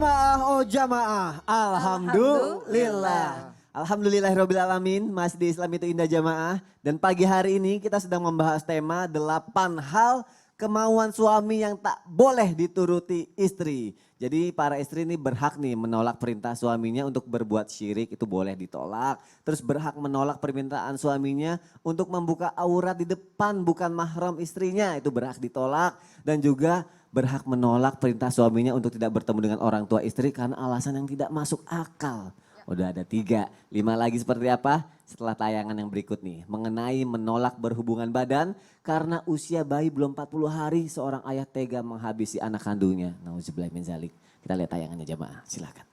Jamaah, oh jamaah, alhamdulillah. Alhamdulillahirabbil alamin, masih di Islam itu indah jamaah. Dan pagi hari ini kita sedang membahas tema 8 hal kemauan suami yang tak boleh dituruti istri. Jadi para istri ini berhak nih menolak perintah suaminya untuk berbuat syirik, itu boleh ditolak. Terus berhak menolak permintaan suaminya untuk membuka aurat di depan bukan mahram istrinya, itu berhak ditolak. Dan juga berhak menolak perintah suaminya untuk tidak bertemu dengan orang tua istri karena alasan yang tidak masuk akal. Udah ada 3, 5 lagi seperti apa? Setelah tayangan yang berikut nih. Mengenai menolak berhubungan badan karena usia bayi belum 40 hari seorang ayah tega menghabisi anak kandungnya. Nauzubillah min zalik. Kita lihat tayangannya jamaah, silakan.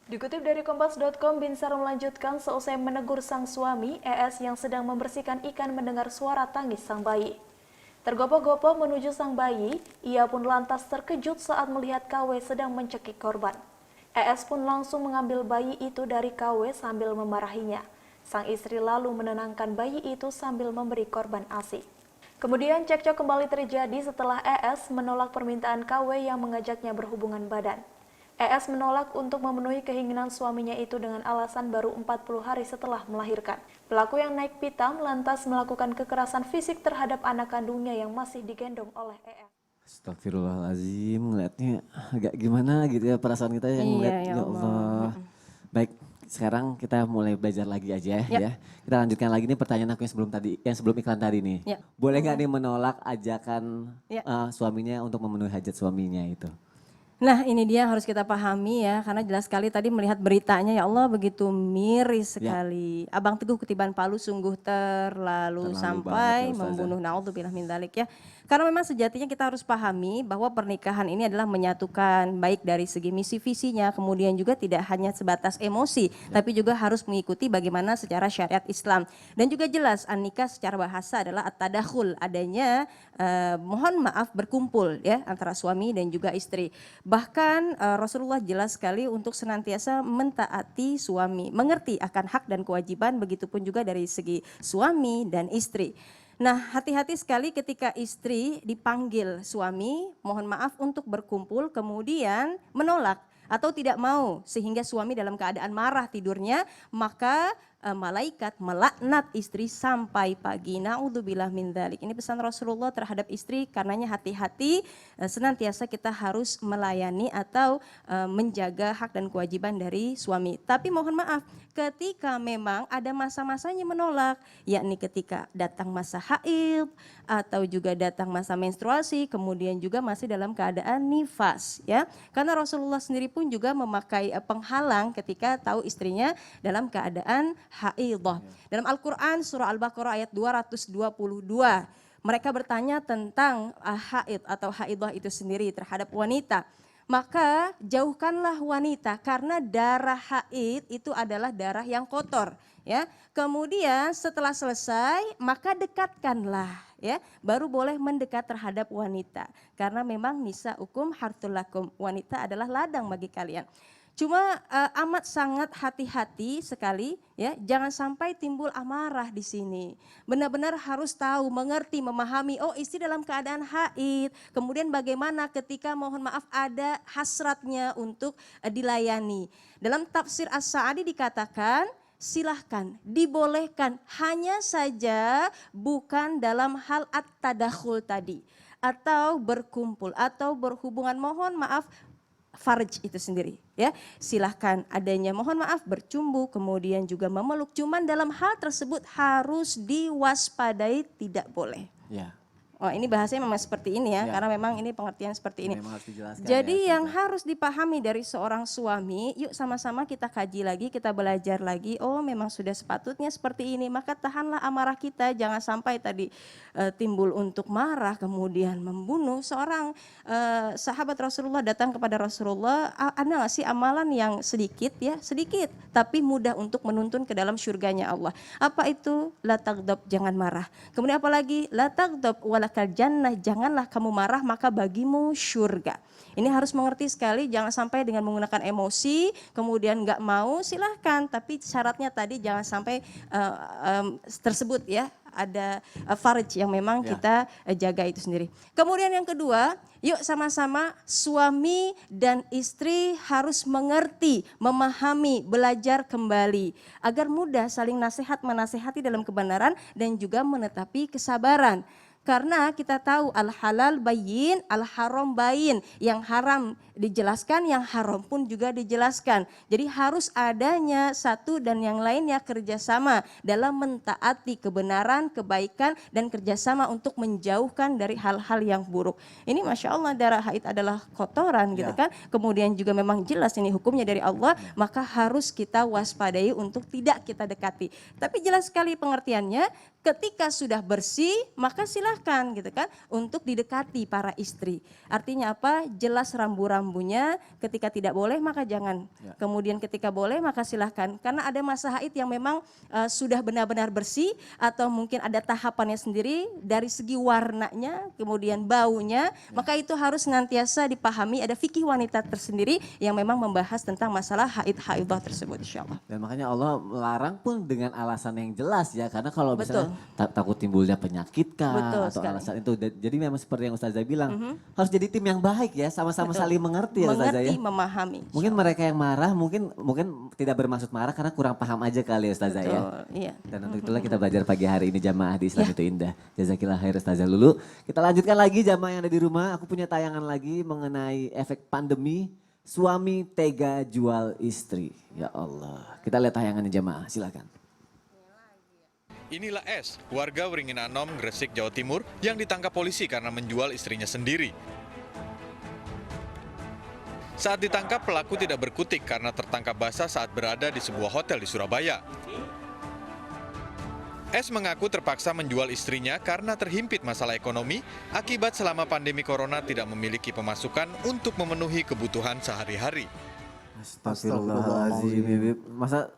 Dikutip dari Kompas.com, Binsar melanjutkan seusai menegur sang suami, ES yang sedang membersihkan ikan mendengar suara tangis sang bayi. Tergopoh-gopoh menuju sang bayi, ia pun lantas terkejut saat melihat KW sedang mencekik korban. ES pun langsung mengambil bayi itu dari KW sambil memarahinya. Sang istri lalu menenangkan bayi itu sambil memberi korban ASI. Kemudian cekcok kembali terjadi setelah ES menolak permintaan KW yang mengajaknya berhubungan badan. ES menolak untuk memenuhi keinginan suaminya itu dengan alasan baru 40 hari setelah melahirkan. Pelaku yang naik pitam lantas melakukan kekerasan fisik terhadap anak kandungnya yang masih digendong oleh ES. Astagfirullahaladzim, ngeliatnya agak gimana gitu ya perasaan kita yang ngeliat, ya Allah. Baik, sekarang kita mulai belajar lagi aja ya. Kita lanjutkan lagi nih pertanyaan aku yang sebelum iklan tadi nih. Ya. Boleh gak nih menolak ajakan suaminya untuk memenuhi hajat suaminya itu? Nah ini dia harus kita pahami ya, karena jelas sekali tadi melihat beritanya ya Allah begitu miris sekali. Abang Teguh ketiban palu sungguh terlalu sampai membunuh, naudzubillah min dzalik ya. Karena memang sejatinya kita harus pahami bahwa pernikahan ini adalah menyatukan baik dari segi misi visinya, kemudian juga tidak hanya sebatas emosi, tapi juga harus mengikuti bagaimana secara syariat Islam. Dan juga jelas an-nikah secara bahasa adalah at-tadakhul, adanya mohon maaf berkumpul ya antara suami dan juga istri. Bahkan Rasulullah jelas sekali untuk senantiasa mentaati suami, mengerti akan hak dan kewajiban, begitupun juga dari segi suami dan istri. Nah hati-hati sekali ketika istri dipanggil suami, mohon maaf untuk berkumpul kemudian menolak atau tidak mau sehingga suami dalam keadaan marah tidurnya, maka malaikat melaknat istri sampai pagi. Naudzubillah min dzalik. Ini pesan Rasulullah terhadap istri, karenanya hati-hati senantiasa kita harus melayani atau menjaga hak dan kewajiban dari suami. Tapi mohon maaf, ketika memang ada masa-masanya menolak, yakni ketika datang masa haid atau juga datang masa menstruasi, kemudian juga masih dalam keadaan nifas ya. Karena Rasulullah sendiri pun juga memakai penghalang ketika tahu istrinya dalam keadaan haidah. Dalam Al-Quran surah Al-Baqarah ayat 222, mereka bertanya tentang haid atau haidah itu sendiri terhadap wanita. Maka jauhkanlah wanita karena darah haid itu adalah darah yang kotor ya. Kemudian setelah selesai maka dekatkanlah ya, baru boleh mendekat terhadap wanita karena memang nisaukum harthul lakum, wanita adalah ladang bagi kalian. Cuma amat sangat hati-hati sekali ya, jangan sampai timbul amarah di sini. Benar-benar harus tahu, mengerti, memahami, oh istri dalam keadaan haid. Kemudian bagaimana ketika mohon maaf ada hasratnya untuk dilayani. Dalam tafsir As-Sa'adi dikatakan, silahkan, dibolehkan, hanya saja bukan dalam hal at-tadakhul tadi. Atau berkumpul, atau berhubungan mohon maaf, farj itu sendiri ya, silahkan adanya mohon maaf bercumbu kemudian juga memeluk, cuman dalam hal tersebut harus diwaspadai, tidak boleh ya. Oh ini bahasanya memang seperti ini ya, karena memang ini pengertian seperti ini. Jadi ya, yang harus dipahami dari seorang suami, yuk sama-sama kita kaji lagi, kita belajar lagi, oh memang sudah sepatutnya seperti ini, maka tahanlah amarah kita, jangan sampai tadi timbul untuk marah kemudian membunuh. Seorang sahabat Rasulullah datang kepada Rasulullah, ada nggak sih amalan yang sedikit ya, sedikit, tapi mudah untuk menuntun ke dalam surganya Allah. Apa itu? La taghdab, jangan marah. Kemudian apalagi? La taghdab walakal jannah, janganlah kamu marah maka bagimu surga. Ini harus mengerti sekali, jangan sampai dengan menggunakan emosi, kemudian nggak mau silahkan, tapi syaratnya tadi jangan sampai tersebut ya, ada farj yang memang Ya. kita jaga itu sendiri. Kemudian yang kedua, yuk sama-sama suami dan istri harus mengerti, memahami, belajar kembali agar mudah saling nasihat menasehati dalam kebenaran dan juga menetapi kesabaran. Karena kita tahu al-halal bayyin, al-haram bayyin. Yang haram dijelaskan, yang haram pun juga dijelaskan. Jadi harus adanya satu dan yang lainnya kerjasama dalam mentaati kebenaran, kebaikan, dan kerjasama untuk menjauhkan dari hal-hal yang buruk. Ini Masya Allah darah haid adalah kotoran gitu kan. Kemudian juga memang jelas ini hukumnya dari Allah, maka harus kita waspadai untuk tidak kita dekati. Tapi jelas sekali pengertiannya, ketika sudah bersih maka silahkan gitu kan untuk didekati para istri. Artinya apa? Jelas rambu-rambunya, ketika tidak boleh maka jangan. Kemudian ketika boleh maka silahkan. Karena ada masa haid yang memang sudah benar-benar bersih atau mungkin ada tahapannya sendiri dari segi warnanya, kemudian baunya, maka itu harus senantiasa dipahami. Ada fikih wanita tersendiri yang memang membahas tentang masalah haid-haidah tersebut insyaallah. Dan makanya Allah melarang pun dengan alasan yang jelas ya. Karena kalau misalnya Betul. takut timbulnya penyakit kah Betul atau sekali. alasan itu. Jadi memang seperti yang Ustazah bilang, harus jadi tim yang baik ya. Sama-sama Betul. saling mengerti ya Ustazah Mengerti, ya. memahami. Mungkin mereka yang marah mungkin tidak bermaksud marah karena kurang paham aja kali ya Ustazah ya. Betul, iya. Dan untuk itulah kita belajar pagi hari ini jamaah di Islam itu indah. Jazakillah khair Ustazah Lulu. Kita lanjutkan lagi jamaah yang ada di rumah. Aku punya tayangan lagi mengenai efek pandemi. Suami tega jual istri. Ya Allah. Kita lihat tayangannya jamaah, silakan. Inilah S, warga Wringin Anom, Gresik, Jawa Timur yang ditangkap polisi karena menjual istrinya sendiri. Saat ditangkap, pelaku tidak berkutik karena tertangkap basah saat berada di sebuah hotel di Surabaya. S mengaku terpaksa menjual istrinya karena terhimpit masalah ekonomi akibat selama pandemi corona tidak memiliki pemasukan untuk memenuhi kebutuhan sehari-hari. Astagfirullahaladzim. Bib. Masa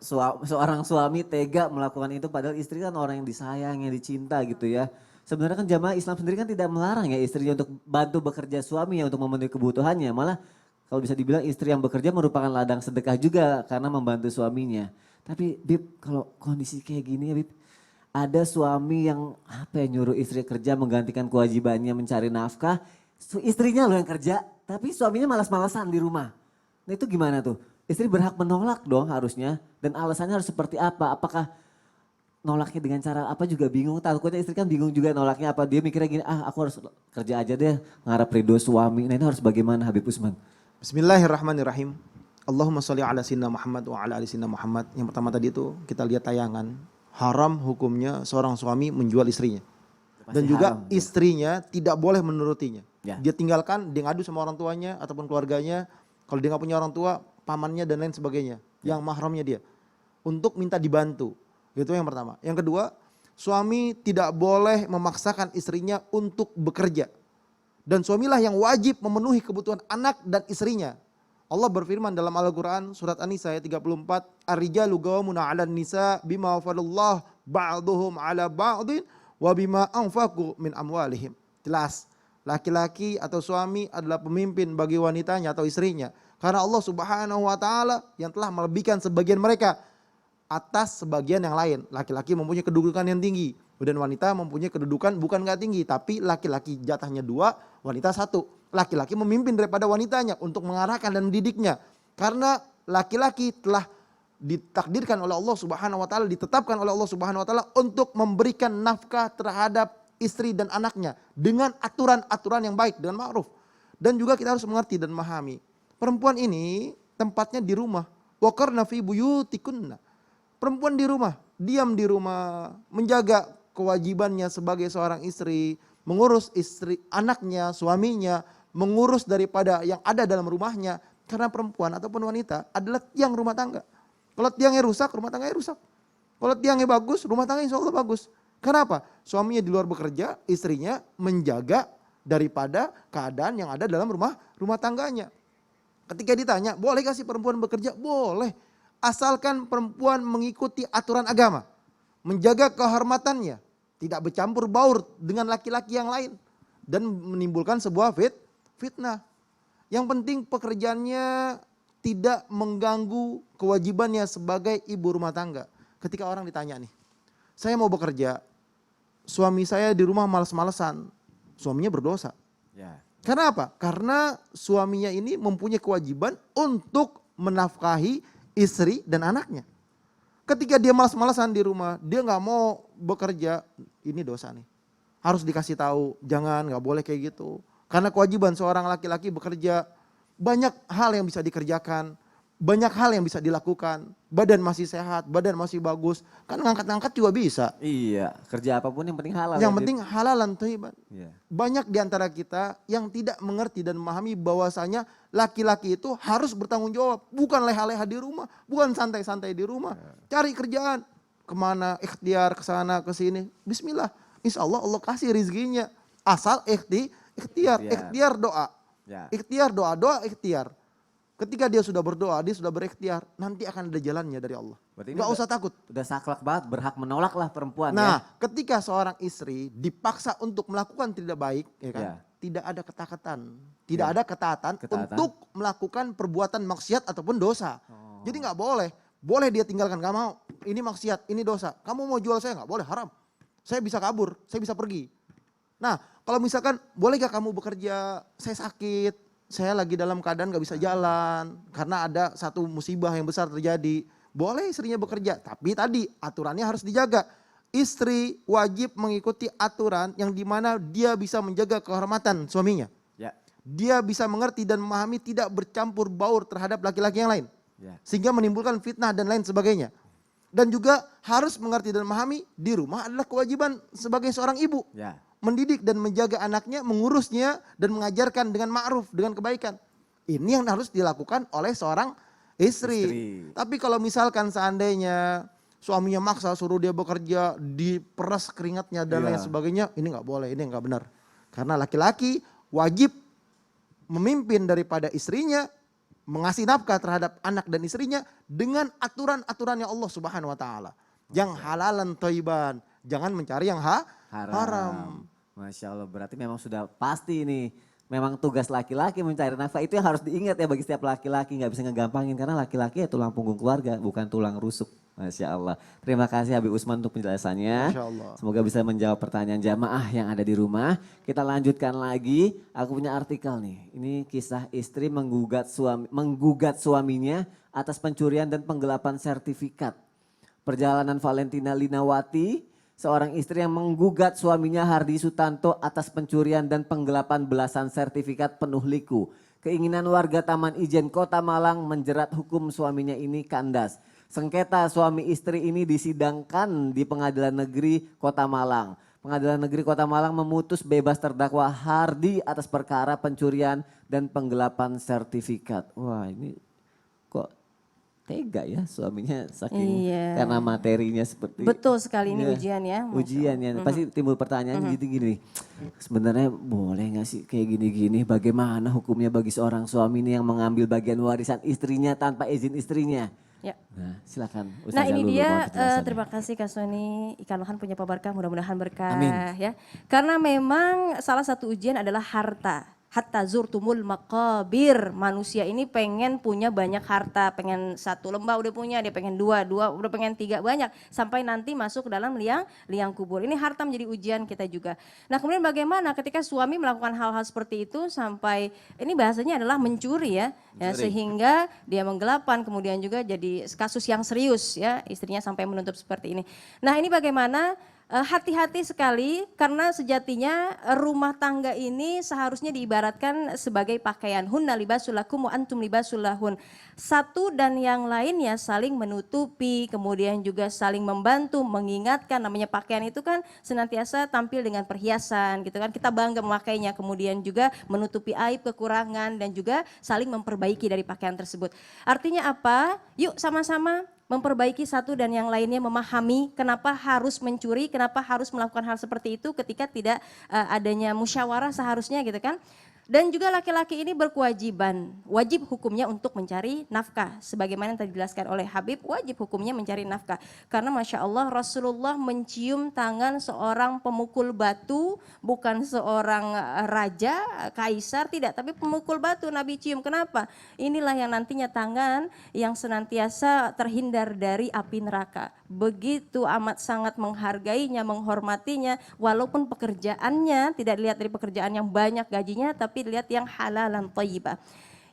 seorang suami tega melakukan itu padahal istri kan orang yang disayang, yang dicinta gitu ya. Sebenarnya kan jamaah Islam sendiri kan tidak melarang ya istrinya untuk bantu bekerja suaminya untuk memenuhi kebutuhannya. Malah kalau bisa dibilang istri yang bekerja merupakan ladang sedekah juga karena membantu suaminya. Tapi Bib, kalau kondisi kayak gini ya Bib, ada suami yang nyuruh istri kerja menggantikan kewajibannya mencari nafkah, istrinya loh yang kerja, tapi suaminya malas-malasan di rumah. Nah itu gimana tuh? Istri berhak menolak dong harusnya, dan alasannya harus seperti apa? Apakah nolaknya dengan cara apa juga bingung, takutnya istri kan bingung juga nolaknya apa, dia mikirnya gini, aku harus kerja aja deh, mengharap ridho suami. Nah ini harus bagaimana Habib Usman? Bismillahirrahmanirrahim. Allahumma sholli ala sayyidina Muhammad wa ala ali sayyidina Muhammad. Yang pertama tadi itu kita lihat tayangan. Haram hukumnya seorang suami menjual istrinya. Dan juga haram, istrinya tidak boleh menurutinya. Ya. Dia tinggalkan, dia ngadu sama orang tuanya ataupun keluarganya. Kalau dia nggak punya orang tua, pamannya dan lain sebagainya. Yang mahramnya dia. Untuk minta dibantu. Itu yang pertama. Yang kedua, suami tidak boleh memaksakan istrinya untuk bekerja. Dan suamilah yang wajib memenuhi kebutuhan anak dan istrinya. Allah berfirman dalam Al-Quran surat An-Nisa ayat 34. Ar-rijalu qawwamuna 'alan nisa bima fadallah ba'duhum 'ala ba'din wa bima anfaqu min amwalihim. Jelas, laki-laki atau suami adalah pemimpin bagi wanitanya atau istrinya. Karena Allah Subhanahu wa taala yang telah melebihkan sebagian mereka atas sebagian yang lain. Laki-laki mempunyai kedudukan yang tinggi dan wanita mempunyai kedudukan bukan gak tinggi, tapi laki-laki jatahnya 2, wanita 1. Laki-laki memimpin daripada wanitanya untuk mengarahkan dan mendidiknya. Karena laki-laki telah ditakdirkan oleh Allah Subhanahu wa taala, ditetapkan oleh Allah Subhanahu wa taala untuk memberikan nafkah terhadap istri dan anaknya dengan aturan-aturan yang baik, dengan ma'ruf. Dan juga kita harus mengerti dan memahami. Perempuan ini tempatnya di rumah. Waqarna fi buyutikunna. Perempuan di rumah, diam di rumah, menjaga kewajibannya sebagai seorang istri, mengurus istri, anaknya, suaminya, mengurus daripada yang ada dalam rumahnya. Karena perempuan ataupun wanita adalah tiang rumah tangga. Kalau tiangnya rusak, rumah tangganya rusak. Kalau tiangnya bagus, rumah tangga insya Allah bagus. Kenapa? Suaminya di luar bekerja, istrinya menjaga daripada keadaan yang ada dalam rumah tangganya. Ketika ditanya, boleh kasih perempuan bekerja? Boleh. Asalkan perempuan mengikuti aturan agama. Menjaga kehormatannya. Tidak bercampur baur dengan laki-laki yang lain. Dan menimbulkan sebuah fitnah. Yang penting pekerjaannya tidak mengganggu kewajibannya sebagai ibu rumah tangga. Ketika orang ditanya nih, saya mau bekerja, suami saya di rumah malas-malesan, suaminya berdosa. Ya. Karena apa? Karena suaminya ini mempunyai kewajiban untuk menafkahi istri dan anaknya. Ketika dia malas-malasan di rumah, dia nggak mau bekerja, ini dosa nih. Harus dikasih tahu, jangan, nggak boleh kayak gitu. Karena kewajiban seorang laki-laki bekerja, banyak hal yang bisa dikerjakan, banyak hal yang bisa dilakukan. Badan masih sehat, badan masih bagus, kan ngangkat-ngangkat juga bisa. Iya, kerja apapun yang penting halal. Yang ya, penting halalan thayyiban. Iya. Banyak di antara kita yang tidak mengerti dan memahami bahwasanya laki-laki itu harus bertanggung jawab. Bukan leha-leha di rumah, bukan santai-santai di rumah. Cari kerjaan, kemana, ikhtiar, kesana, kesini. Bismillah, insya Allah Allah kasih rizkinya. Asal ikhtiar doa. Ya. Ikhtiar doa ikhtiar. Ketika dia sudah berdoa, dia sudah berikhtiar, nanti akan ada jalannya dari Allah. Berarti ini Gak usah takut. Udah saklek banget, berhak menolak lah perempuan Nah, ya. ketika seorang istri dipaksa untuk melakukan tidak baik, ya kan? Ya. Tidak ada ketaatan. Tidak Ya. ada ketaatan untuk melakukan perbuatan maksiat ataupun dosa. Jadi nggak boleh. Boleh dia tinggalkan, nggak mau. Ini maksiat, ini dosa. Kamu mau jual saya nggak boleh, haram. Saya bisa kabur, saya bisa pergi. Nah, kalau misalkan boleh gak kamu bekerja, saya sakit, saya lagi dalam keadaan gak bisa jalan karena ada satu musibah yang besar terjadi. Boleh istrinya bekerja, tapi tadi aturannya harus dijaga. Istri wajib mengikuti aturan yang dimana dia bisa menjaga kehormatan suaminya. Ya. Dia bisa mengerti dan memahami tidak bercampur baur terhadap laki-laki yang lain. Ya. Sehingga menimbulkan fitnah dan lain sebagainya. Dan juga harus mengerti dan memahami di rumah adalah kewajiban sebagai seorang ibu. Ya. Mendidik dan menjaga anaknya, mengurusnya dan mengajarkan dengan ma'ruf, dengan kebaikan. Ini yang harus dilakukan oleh seorang istri. Tapi kalau misalkan seandainya suaminya maksa suruh dia bekerja, diperas keringatnya dan lain sebagainya, ini nggak boleh, ini nggak benar. Karena laki-laki wajib memimpin daripada istrinya, mengasih nafkah terhadap anak dan istrinya dengan aturan-aturannya Allah Subhanahu wa taala. Yang halalan thayyiban, jangan mencari yang haram. Masya Allah, berarti memang sudah pasti ini. Memang tugas laki-laki mencari nafkah itu yang harus diingat ya bagi setiap laki-laki. Gak bisa ngegampangin karena laki-laki ya tulang punggung keluarga, bukan tulang rusuk. Masya Allah. Terima kasih Habib Usman untuk penjelasannya. Masya Allah. Semoga bisa menjawab pertanyaan jamaah yang ada di rumah. Kita lanjutkan lagi. Aku punya artikel nih. Ini kisah istri menggugat suaminya atas pencurian dan penggelapan sertifikat. Perjalanan Valentina Linawati, seorang istri yang menggugat suaminya Hardi Sutanto atas pencurian dan penggelapan belasan sertifikat penuh liku. Keinginan warga Taman Ijen Kota Malang menjerat hukum suaminya ini kandas. Sengketa suami istri ini disidangkan di Pengadilan Negeri Kota Malang. Pengadilan Negeri Kota Malang memutus bebas terdakwa Hardi atas perkara pencurian dan penggelapan sertifikat. Wah, ini kok tega ya suaminya saking karena materinya seperti. Betul sekali ini ya, ujian ya. Ujian ya, pasti timbul pertanyaan gini. Sebenarnya boleh gak sih kayak gini-gini, bagaimana hukumnya bagi seorang suami ini yang mengambil bagian warisan istrinya tanpa izin istrinya? Ya. Nah silakan Nah Ustazah ini Lulu, dia, mohon penjelasannya. terima kasih Kak Soni, Ikan Lohan punya berkah, mudah-mudahan berkah Amin. ya. Karena memang salah satu ujian adalah harta. Hatta zurtumul maqabir, manusia ini pengen punya banyak harta, pengen satu lembah udah punya, dia pengen dua udah pengen tiga, banyak. Sampai nanti masuk ke dalam liang kubur. Ini harta menjadi ujian kita juga. Nah kemudian bagaimana ketika suami melakukan hal-hal seperti itu sampai, ini bahasanya adalah mencuri ya. Ya, sehingga dia menggelapan, kemudian juga jadi kasus yang serius ya, istrinya sampai menuntut seperti ini. Nah ini bagaimana? Hati-hati sekali karena sejatinya rumah tangga ini seharusnya diibaratkan sebagai pakaian. Hunna libasul lakum wa antum libasul lahun. Satu dan yang lainnya saling menutupi, kemudian juga saling membantu, mengingatkan. Namanya pakaian itu kan senantiasa tampil dengan perhiasan gitu kan. Kita bangga memakainya, kemudian juga menutupi aib, kekurangan dan juga saling memperbaiki dari pakaian tersebut. Artinya apa? Yuk sama-sama memperbaiki satu dan yang lainnya, memahami kenapa harus mencuri, kenapa harus melakukan hal seperti itu ketika tidak adanya musyawarah seharusnya gitu kan. Dan juga laki-laki ini berkewajiban, wajib hukumnya untuk mencari nafkah. Sebagaimana yang tadi dijelaskan oleh Habib, wajib hukumnya mencari nafkah. Karena Masya Allah Rasulullah mencium tangan seorang pemukul batu, bukan seorang raja, kaisar, tidak. Tapi pemukul batu Nabi cium, kenapa? Inilah yang nantinya tangan yang senantiasa terhindar dari api neraka. Begitu amat sangat menghargainya, menghormatinya, walaupun pekerjaannya tidak dilihat dari pekerjaan yang banyak gajinya, tapi dilihat yang halalan thayyibah.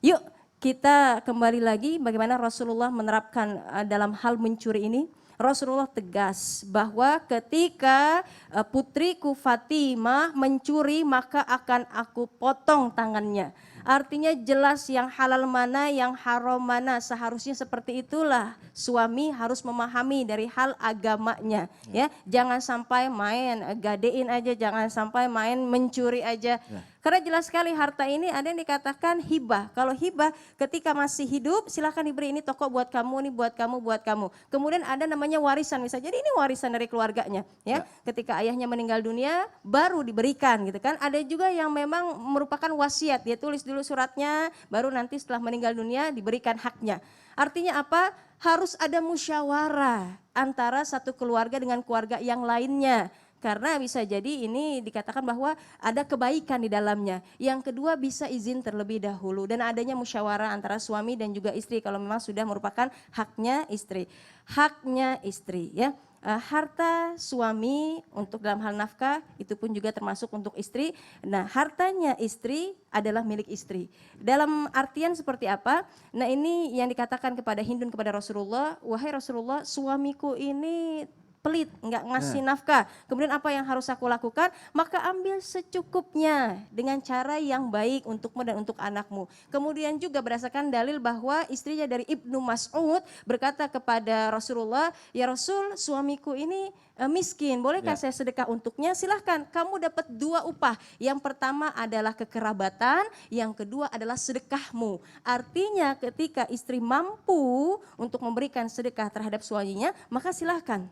Yuk kita kembali lagi bagaimana Rasulullah menerapkan dalam hal mencuri ini. Rasulullah tegas bahwa ketika putriku Fatimah mencuri maka akan aku potong tangannya. Artinya jelas yang halal mana, yang haram mana. Seharusnya seperti itulah suami harus memahami dari hal agamanya. Ya, jangan sampai main gadein aja, jangan sampai main mencuri aja. Karena jelas sekali harta ini ada yang dikatakan hibah. Kalau hibah ketika masih hidup silahkan diberi, ini toko buat kamu, ini buat kamu, buat kamu. Kemudian ada namanya warisan, misalnya jadi ini warisan dari keluarganya. Ya, ketika ayahnya meninggal dunia baru diberikan gitu kan. Ada juga yang memang merupakan wasiat, dia tulis dulu suratnya, baru nanti setelah meninggal dunia diberikan haknya. Artinya apa? Harus ada musyawarah antara satu keluarga dengan keluarga yang lainnya. Karena bisa jadi ini dikatakan bahwa ada kebaikan di dalamnya. Yang kedua bisa izin terlebih dahulu dan adanya musyawarah antara suami dan juga istri kalau memang sudah merupakan haknya istri. Haknya istri ya. Harta suami untuk dalam hal nafkah itu pun juga termasuk untuk istri. Nah, hartanya istri adalah milik istri. Dalam artian seperti apa? Nah, ini yang dikatakan kepada Hindun kepada Rasulullah, wahai Rasulullah, suamiku ini pelit, nggak ngasih nafkah. Kemudian apa yang harus aku lakukan? Maka ambil secukupnya dengan cara yang baik untukmu dan untuk anakmu. Kemudian juga berdasarkan dalil bahwa istrinya dari Ibnu Mas'ud berkata kepada Rasulullah, ya Rasul, suamiku ini miskin, bolehkah saya sedekah untuknya? Silahkan, kamu dapat 2 upah. Yang pertama adalah kekerabatan, yang kedua adalah sedekahmu. Artinya ketika istri mampu untuk memberikan sedekah terhadap suaminya, maka silahkan.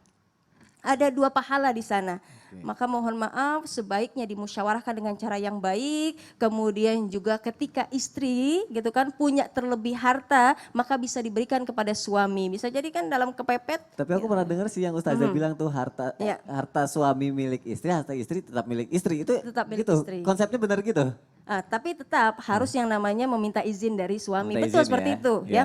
Ada 2 pahala di sana. Maka mohon maaf sebaiknya dimusyawarahkan dengan cara yang baik. Kemudian juga ketika istri gitu kan punya terlebih harta maka bisa diberikan kepada suami. Bisa jadi kan dalam kepepet. Tapi aku pernah dengar sih yang Ustazah bilang tuh harta suami milik istri, harta istri tetap milik istri. Itu Tetap milik gitu. istri. Konsepnya benar gitu. Tapi tetap harus yang namanya meminta izin dari suami. Minta Betul izin seperti ya. itu Ya.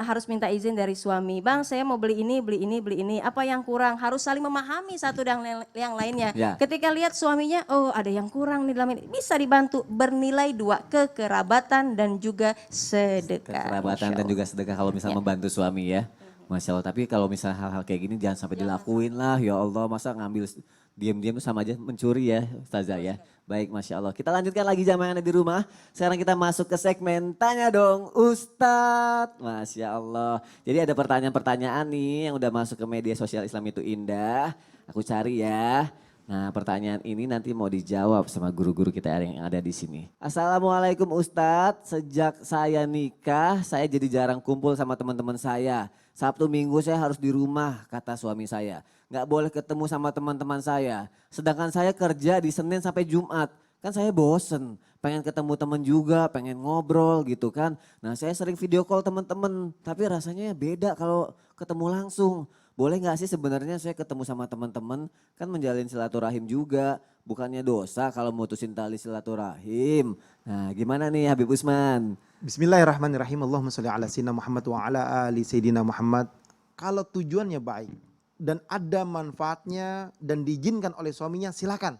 Harus minta izin dari suami. Bang, saya mau beli ini, beli ini, beli ini. Apa yang kurang? Harus saling memahami satu dan yang lainnya. Ya. Ketika lihat suaminya, oh ada yang kurang nih dalam ini, bisa dibantu. Bernilai 2, kekerabatan dan juga sedekah. Kekerabatan dan Masya juga sedekah kalau misalnya membantu suami ya. Masya Allah, tapi kalau misalnya hal-hal kayak gini jangan sampai dilakuin lah. Ya Allah, masa ngambil diam-diam itu sama aja mencuri ya Ustazah ya. Baik, Masya Allah. Kita lanjutkan lagi jamaah yang ada di rumah. Sekarang kita masuk ke segmen Tanya Dong Ustadz. Masya Allah. Jadi ada pertanyaan-pertanyaan nih yang udah masuk ke media sosial Islam itu Indah. Aku cari ya. Nah, pertanyaan ini nanti mau dijawab sama guru-guru kita yang ada di sini. Assalamualaikum Ustadz, sejak saya nikah, saya jadi jarang kumpul sama teman-teman saya. Sabtu Minggu saya harus di rumah, kata suami saya. Nggak boleh ketemu sama teman-teman saya. Sedangkan saya kerja di Senin sampai Jumat. Kan saya bosen, pengen ketemu teman juga, pengen ngobrol gitu kan. Nah, saya sering video call teman-teman, tapi rasanya beda kalau ketemu langsung. Boleh nggak sih sebenarnya saya ketemu sama teman-teman, kan menjalin silaturahim juga, bukannya dosa kalau mutusin tali silaturahim. Nah, gimana nih Habib Usman? Bismillahirrahmanirrahim. Allahumma sholli ala sayyidina Muhammad wa ala ali sayyidina Muhammad. Kalau tujuannya baik dan ada manfaatnya dan diizinkan oleh suaminya, silakan.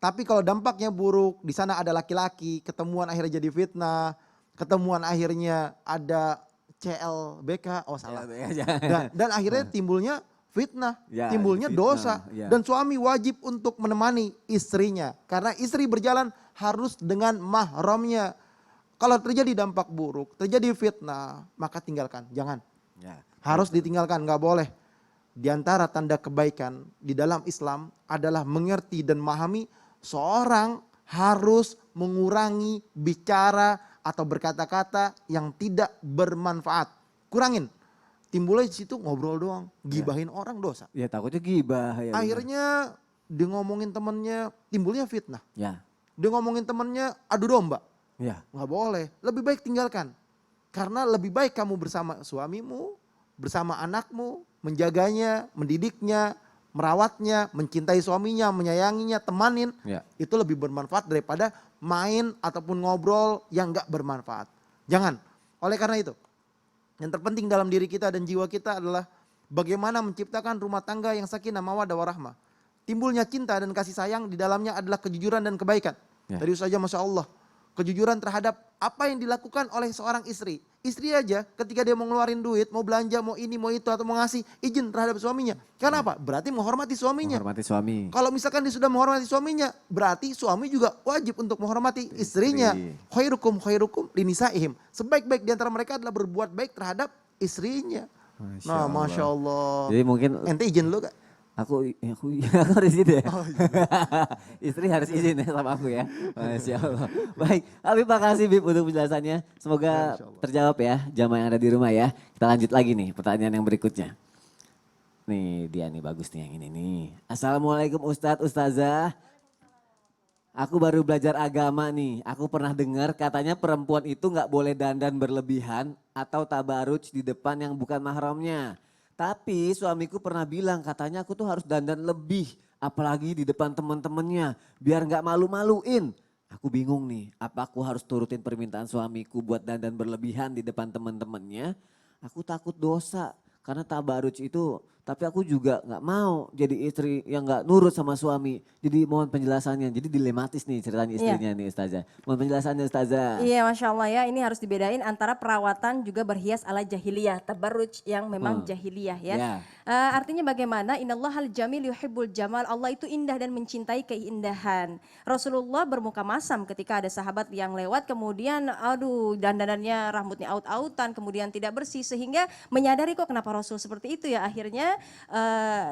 Tapi kalau dampaknya buruk, di sana ada laki-laki, ketemuan akhirnya jadi fitnah, ketemuan akhirnya ada CLBK, oh salah. Dan akhirnya timbulnya fitnah, Ya, timbulnya fitnah, dosa. ya. Dan suami wajib untuk menemani istrinya. Karena istri berjalan harus dengan mahramnya. Kalau terjadi dampak buruk, terjadi fitnah, maka tinggalkan, jangan. Ya. Harus ditinggalkan, nggak boleh. Di antara tanda kebaikan di dalam Islam adalah mengerti dan memahami seorang harus mengurangi bicara atau berkata-kata yang tidak bermanfaat. Kurangin. Timbulnya di situ ngobrol doang, gibahin orang dosa. Ya takutnya gibah ya. Akhirnya dia ngomongin temennya, timbulnya fitnah. Ya. Dia ngomongin temennya adu domba. Ya. Nggak boleh. Lebih baik tinggalkan. Karena lebih baik kamu bersama suamimu, bersama anakmu, menjaganya, mendidiknya, merawatnya, mencintai suaminya, menyayanginya, temanin. Ya. Itu lebih bermanfaat daripada main ataupun ngobrol yang nggak bermanfaat. Jangan. Oleh karena itu, yang terpenting dalam diri kita dan jiwa kita adalah bagaimana menciptakan rumah tangga yang sakinah mawaddah warahmah. Timbulnya cinta dan kasih sayang di dalamnya adalah kejujuran dan kebaikan. Ya. Tadi saja Masya Allah. Kejujuran terhadap apa yang dilakukan oleh seorang istri. Istri aja ketika dia mau ngeluarin duit, mau belanja, mau ini, mau itu, atau mau ngasih izin terhadap suaminya. Karena apa? Berarti menghormati suaminya. Menghormati suami. Kalau misalkan dia sudah menghormati suaminya, berarti suami juga wajib untuk menghormati istrinya. Khairukum linisaihim. Sebaik-baik di antara mereka adalah berbuat baik terhadap istrinya. Masya Allah. Jadi mungkin Ente izin lu gak? aku harus izin ya. Istri harus izin ya sama aku ya. Masya Allah. Baik, Habib makasih Bib untuk penjelasannya. Semoga terjawab ya jamaah yang ada di rumah ya. Kita lanjut lagi nih pertanyaan yang berikutnya. Nih dia nih bagus nih yang ini nih. Assalamualaikum Ustadz, Ustazah. Aku baru belajar agama nih. Aku pernah dengar katanya perempuan itu nggak boleh dandan berlebihan atau tabaruj di depan yang bukan mahramnya. Tapi suamiku pernah bilang katanya aku tuh harus dandan lebih. Apalagi di depan teman-temannya. Biar nggak malu-maluin. Aku bingung nih. Apa aku harus turutin permintaan suamiku buat dandan berlebihan di depan teman-temannya? Aku takut dosa. Karena tabaruj itu, tapi aku juga nggak mau jadi istri yang nggak nurut sama suami. Jadi mohon penjelasannya. Jadi dilematis nih ceritanya istrinya nih Ustazah. Mohon penjelasannya Ustazah. Iya Masya Allah ya, ini harus dibedain antara perawatan juga berhias ala jahiliyah, tabarruj yang memang jahiliyah ya. Ya. Artinya bagaimana? Innallahal jamil yuhibbul jamal, Allah itu indah dan mencintai keindahan. Rasulullah bermuka masam ketika ada sahabat yang lewat kemudian aduh dandanannya rambutnya aut-autan kemudian tidak bersih sehingga menyadari kok kenapa Rasul seperti itu ya. Akhirnya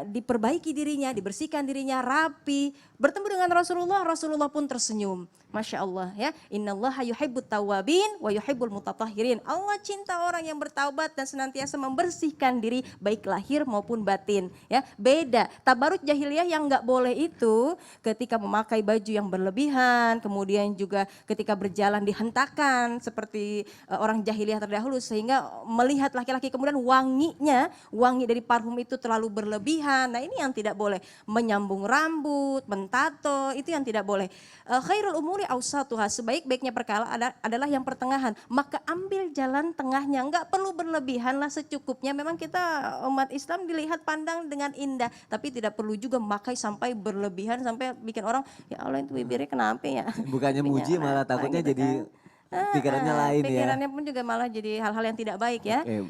diperbaiki dirinya, dibersihkan dirinya rapi. Bertemu dengan Rasulullah, Rasulullah pun tersenyum. Masya Allah ya. Innallaha yuhibbut tawabin wa yuhibbul mutatahhirin. Allah cinta orang yang bertaubat dan senantiasa membersihkan diri baik lahir maupun batin. Ya, beda. Tabarut jahiliyah yang nggak boleh itu ketika memakai baju yang berlebihan, kemudian juga ketika berjalan dihentakkan seperti orang jahiliyah terdahulu sehingga melihat laki-laki kemudian wangi dari parfum itu terlalu berlebihan. Nah, ini yang tidak boleh. Menyambung rambut, mentato, itu yang tidak boleh. Khairul umuri ausatuha, sebaik-baiknya perkara adalah yang pertengahan. Maka ambil jalan tengahnya, enggak perlu berlebihan lah, secukupnya. Memang kita umat Islam dilihat pandang dengan indah, tapi tidak perlu juga memakai sampai berlebihan sampai bikin orang ya Allah itu bibirnya kenapa ya. Bukannya muji malah takutnya gitu jadi pikirannya lain ya. Pikirannya pun juga malah jadi hal-hal yang tidak baik ya. Oke.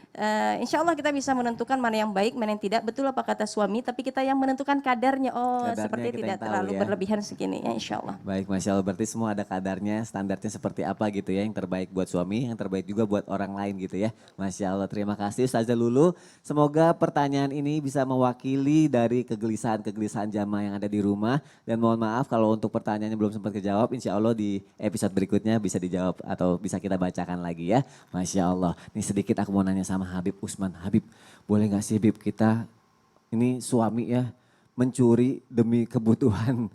Insya Allah kita bisa menentukan mana yang baik, mana yang tidak. Betul apa kata suami, tapi kita yang menentukan kadarnya. Oh Kadarnya seperti kita tidak yang tahu terlalu ya. berlebihan segini ya insya Allah. Baik, Masya Allah. Berarti semua ada kadarnya, standarnya seperti apa gitu ya. Yang terbaik buat suami, yang terbaik juga buat orang lain gitu ya. Masya Allah, terima kasih Ustazah Lulu. Semoga pertanyaan ini bisa mewakili dari kegelisahan-kegelisahan jamaah yang ada di rumah. Dan mohon maaf kalau untuk pertanyaannya belum sempat kejawab, insya Allah di episode berikutnya bisa dijawab atau bisa kita bacakan lagi ya. Masya Allah. Nih sedikit aku mau nanya sama Habib Usman. Habib, boleh gak sih Habib kita, ini suami ya, mencuri demi kebutuhan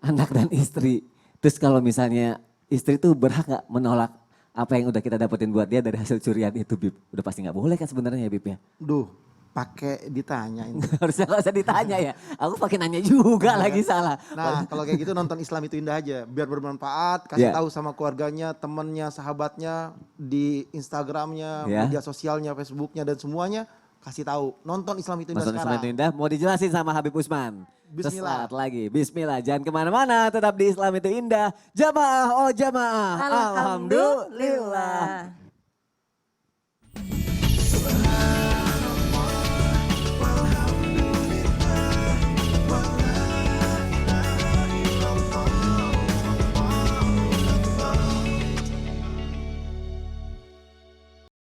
anak dan istri. Terus kalau misalnya istri tuh berhak gak menolak apa yang udah kita dapetin buat dia dari hasil curian itu Bib? Udah pasti gak boleh kan sebenarnya ya Bib ya? Duh, pakai ditanyain. Harusnya gak usah ditanya ya. Aku pakai nanya juga lagi salah. Nah kalau kayak gitu nonton Islam itu indah aja. Biar bermanfaat, kasih Yeah. tahu sama keluarganya, temennya, sahabatnya, di Instagramnya, Yeah. media sosialnya, Facebooknya dan semuanya. Kasih tahu, nonton Islam itu indah Nonton Islam sekarang. itu indah, mau dijelasin sama Habib Usman. Bismillah. Sesaat lagi, bismillah. Jangan kemana-mana, tetap di Islam itu indah. Jamaah, oh jamaah. Alhamdulillah.